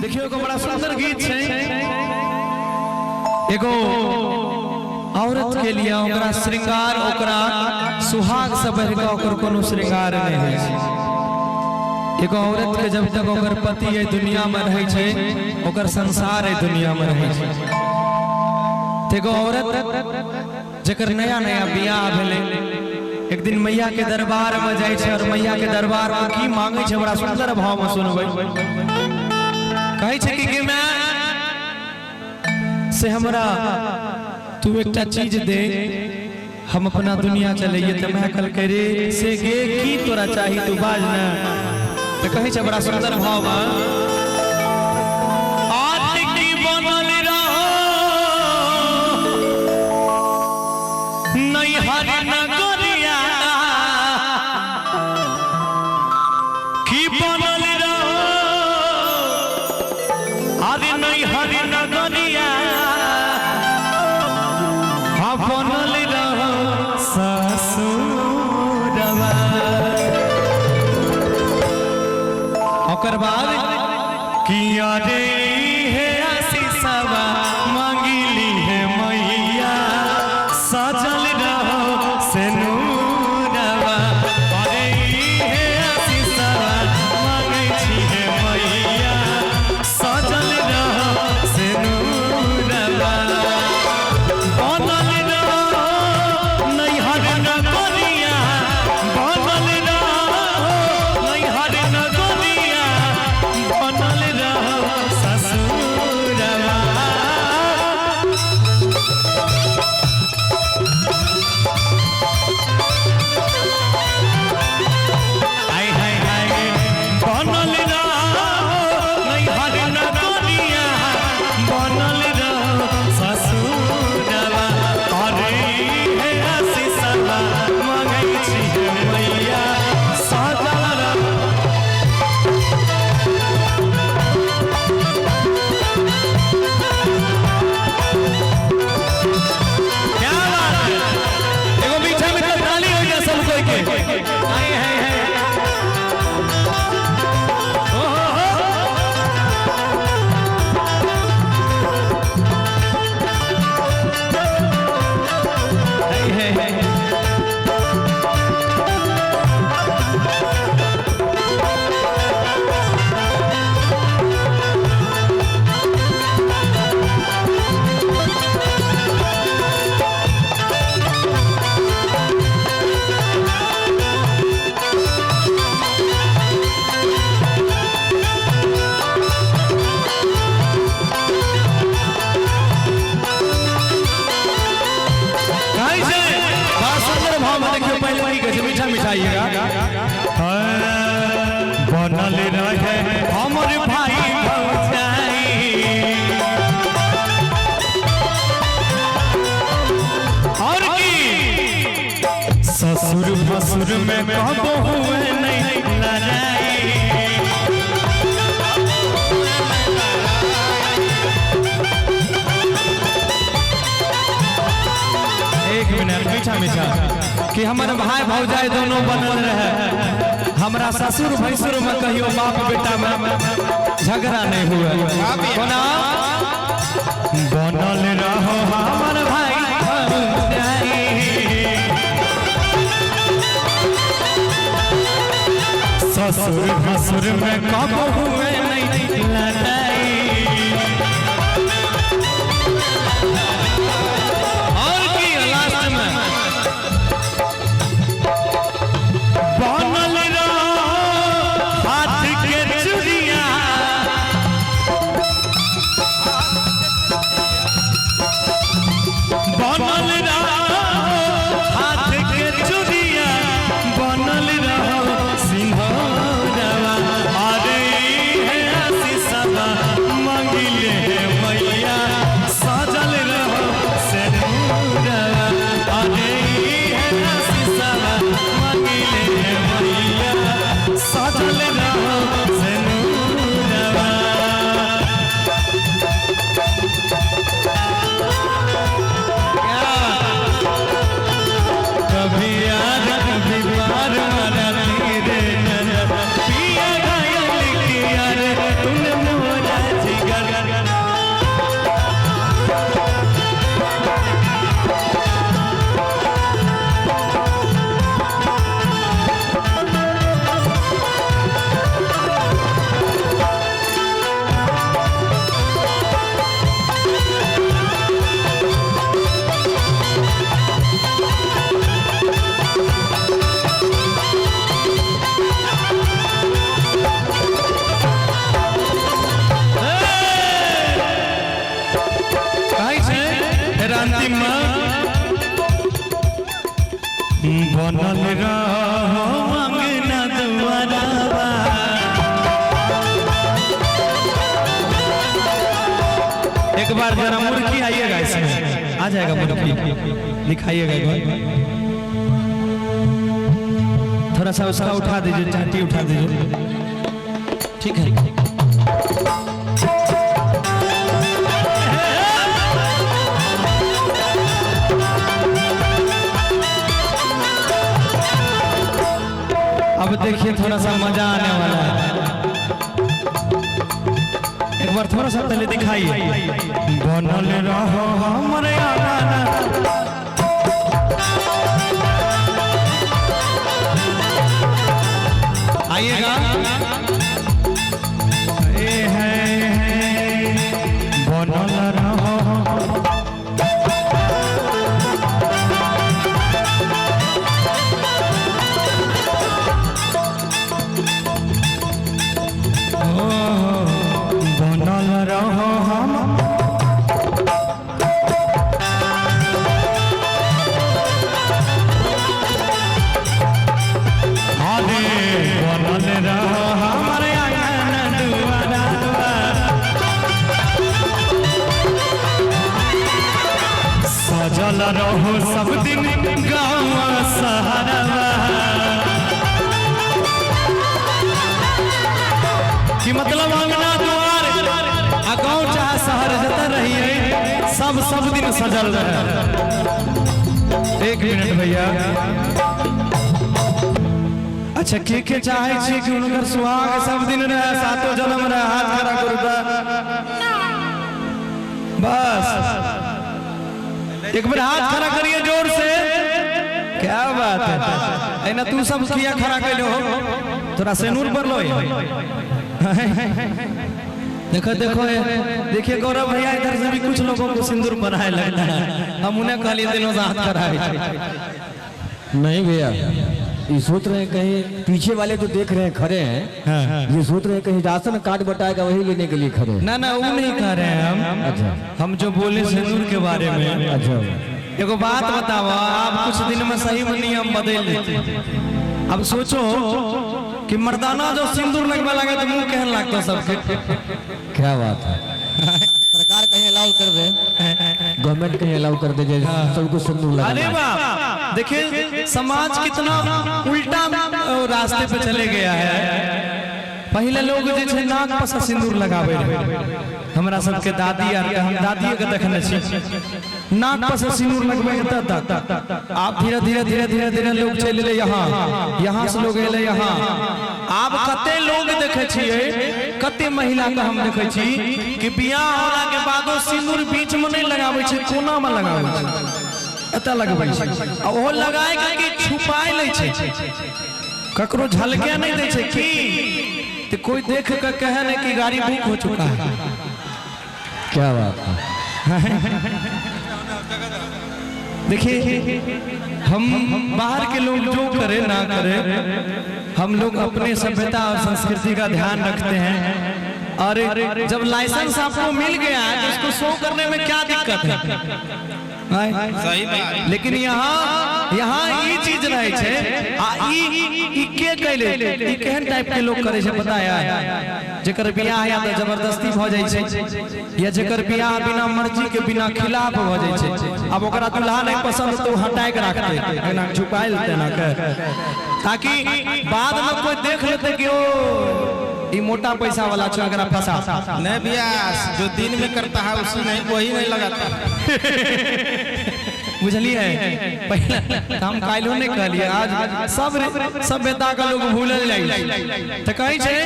देखियो एगो बड़ा सुंदर गीत है। एगो औरत के लिए ओकरा श्रृंगार ओकरा सुहाग से बढ़ के ओकर कोनो श्रृंगार नहीं होय छै। एगो औरत के जब तक ओकर पति है दुनिया में रहे छै, ओकर संसार है दुनिया में रहे छै। एगो औरत जकर नया नया बियाह भेले एक दिन मैया के दरबार में जाय छै और मैया के दरबार में की मांगे छै बड़ा सुंदर भाव में सुनबै। कहे छै कि मैं से हमरा तू एकटा चीज दे हम अपना दुनिया चलइए। तो मैं कल करे से गे की तोरा चाही तू बाज ना। तो कहे छै बड़ा सुंदर भाव में आज की बनल रहो नहीं हर नगरिया की बनल रहो अरे नहीं हर नगरिया बनल रहो ससुरवा। ओकर बाद किया रे हे आशीषवा मांगिली है मैया सजल रहो सेनुरवा। अरे हे आशीषवा मांगै छी है मैया सजल रहो सेनुरवा। बनल रहे हमर भाई भौजाई और की ससुर भसुर में कबो हुए नहीं लड़ाई। एक मिनट मीठा मीठा कि हमारे भाई भौजाई दोनों बनल रहे। हमरा ससुर भैसुर में कहियो बाप बेटा में झगड़ा नहीं हुआ। कोना बनल रहो हमर भाई भौजाई ससुर भसुर में कबो हुए नहीं लड़ाई। और की लास्ट में बनल हाथ के चूड़िया बनल हाथ के चूड़िया बनल रहो सिंहरवा। अरे हे आशीषवा बार जरा मुर्गी आइएगा इसमें, आ जाएगा मुर्गी, दिखाइएगा एक बार। थोड़ा सा उसका उठा दीजिए, चाटी उठा दीजिए, ठीक है। अब देखिए थोड़ा सा मजा आने वाला है, एक बार थोड़ा सा पहले दिखाइए। बनल रहो हमरे आना, आइएगा। बनल रहो सजल रहो सब दिन गाँव सहारा, कि मतलब अंगना द्वार आ गाँव चाहे शहर जता रहिए सब दिन सजल रहे। एक मिनट भैया, अच्छा के चाहे छी कि उनकर सुहाग सब दिन रहे, सातों जन्म रहे, हाथ खड़ा करू बस। एक बार हाथ खड़ा करिए जोर से, क्या बात है ना, तू सब किया खड़ा कर लो, थोड़ा सेनूर पर लो। देखो देखो देखिए गौरव भैया, इधर से भी कुछ लोगों को सिंदूर बनाए लगता है, हम उन्हें खाली दिनों से हाथ खड़ा है। नहीं भैया, ये सोच रहे हैं कहीं पीछे वाले जो देख रहे हैं खड़े हैं, ये सोच रहे हैं कहीं राशन कार्ड बटाएगा वही लेने के लिए खड़े हैं। ना ना, वो नहीं कह रहे हैं हम। अच्छा, हम जो बोले सिंदूर के बारे में। अच्छा, एगो बात बताओ, आप कुछ दिन में सही में नियम बदल देते। अब सोचो कि मर्दाना जो सिंदूर लगवा लगे तो मुंह कहने लगता सबके। क्या बात है, सरकार कहीं अलाउ कर दे, गवर्नमेंट कहीं अलाउ कर दे, सबको सिंदूर लगा। अरे वाह, देखिए समाज कितना उल्टा रास्ते पे चले गया है। पहले लोग जो नाक पर सिंदूर लगावे रहे, हमरा सबके दादी आर हम दादी के देखने छी नाक पर सिंदूर लगवे तक। आप धीरे धीरे धीरे धीरे धीरे लोग चले ले यहाँ से लोग एले यहाँ। आप कते लोग देखे छिए, कते महिला के हम देखे छी कि बियाह होला के बादो सिंदूर बीच में नहीं लगावे छै, कोना में लगावे छै, एता लगबै छै, आ ओहो लगाए के छुपाए ले छै, ककरो झलके नहीं दे छै की, तो कोई देख कर कहे नहीं कि गाड़ी बुक हो चुका है। क्या बात है। देखिए हम बाहर के लोग जो करे ना करे, हम लोग अपने सभ्यता और संस्कृति का ध्यान रखते हैं। और जब लाइसेंस आपको मिल गया है तो उसको शो करने में क्या दिक्कत है? सही बात। लेकिन यहाँ ये चीज रहे छे, के कैले केहन टाइप के लोग करे छे पता है? जेकर बियाह या तो जबरदस्ती भ जाय छे, या जेकर बियाह बिना मर्जी के बिना खिलाफ भ जाय छे। अब ओकरा दुल्हा नहीं पसंद तो हटाए के रखते, एना छुपाए लेते ना के, ताकि बाद में कोई देख लेते कि ओ ये मोटा पैसा वाला छो, अगर फंसा नहीं बियास जो दिन में करता है उसी नहीं, वही नहीं लगाता। बुझलिए, पहले हम काल्हो नहीं कहलिए, आज सब सभ्यता का लोग भूलल जाई तो कहि छे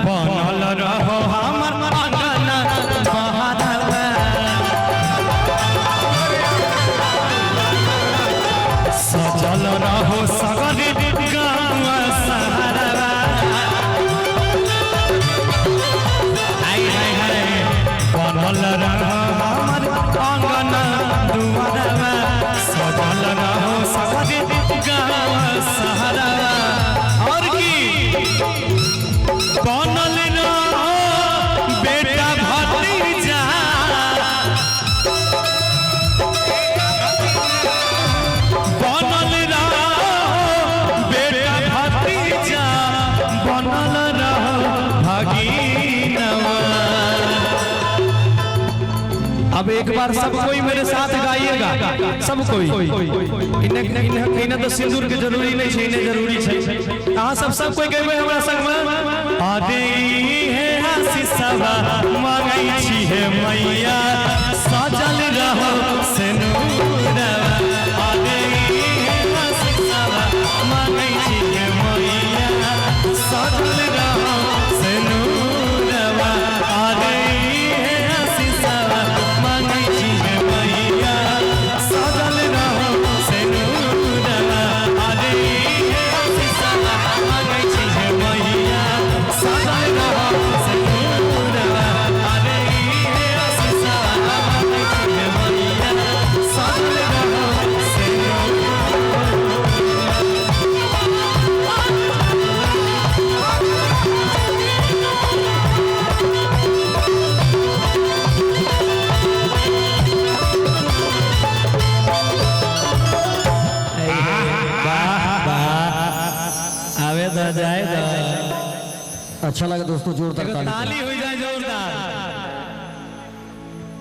बनल रहो हमर अंगना बहादवा, सजल रहो सगरे गाँव सहारवा। बनल रहो हमर अंगना दुआरवा, सजल रहो सगरे गाँव सहारवा। और की बनल रहो बेटा भतीजा, बनल रहो बेटा भतीजा, बनल रहो भगीनवा। अब एक बार सब कोई मेरे साथ गाइएगा, सब कोई। इन्हें तो सिंदूर के जरूरी नहीं है, इन्हें जरूरी है। हाँ सब कोई गए हमारा संग में आदे है आशीषवा मांगई छी है मैया सजल रहो सिंदूरवा। आदे है आशीषवा मांगई छी है मैया सजल रहो सिंदूरवा। आदे है आशीषवा मांगई छी है मैया सजल रहो सिंदूरवा। आदे है आशीषवा मांगई छी है मैया सजल रहो सिंदूरवा। आदे है आशीषवा मांगई छी है मैया सजल रहो सिंदूरवा। आवे तो जाए तो अच्छा लगा दोस्तों, जोरदार ताली हो जाए जोरदार।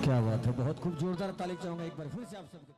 क्या बात है, बहुत खूब जोरदार ताली चाहूंगा एक बार फिर से आप सबके।